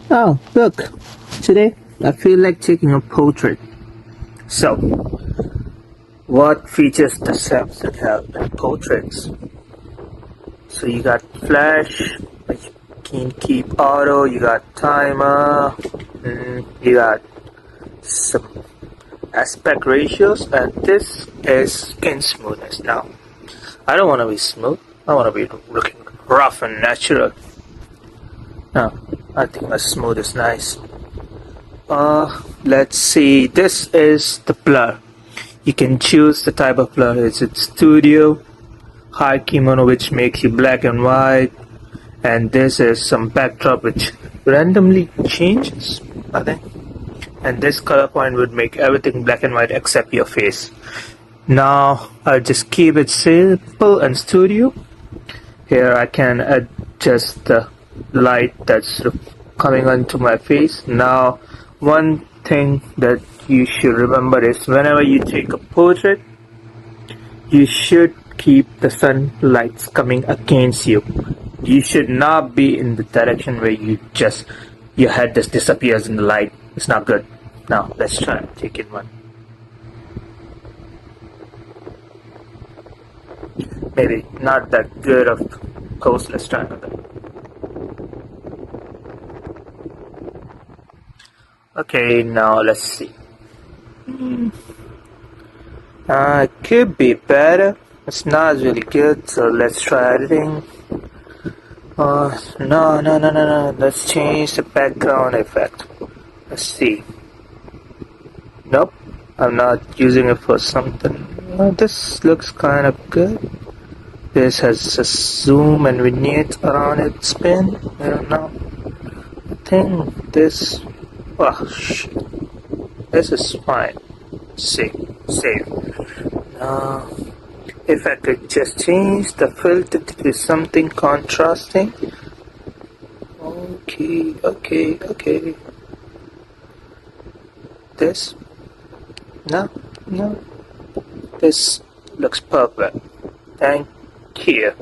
Oh, look. Today, I feel like taking a portrait. So, what features does Samsung have in portraits? So you got flash, which can keep auto, you got timer, you got some aspect ratios, and this is skin smoothness. Now, I don't want to be smooth, I want to be looking rough and natural. Now, I think my smooth is nice. Let's see, this is the blur. You can choose the type of blur. Is it studio, high kimono, which makes you black and white, and this is some backdrop which randomly changes, I think. And this color point would make everything black and white except your face. Now I'll just keep it simple and studio. Here I can adjust the light that's coming onto my face. Now one thing that you should remember is whenever you take a portrait, you should keep the sunlights coming against you. You should not be in the direction where your head just disappears in the light. It's not good. Now let's try and take it one. Maybe not that good of course. Let's try another. Okay, now let's see. It could be better. It's not really good, so let's try editing. No. Let's change the background effect. Let's see. Nope, I'm not using it for something. This looks kind of good. This has a zoom and vignette around its spin. I don't know. I think this. Oh shit. This is fine. Save. Now, if I could just change the filter to something contrasting. Okay. This. No. This looks perfect. Thank you.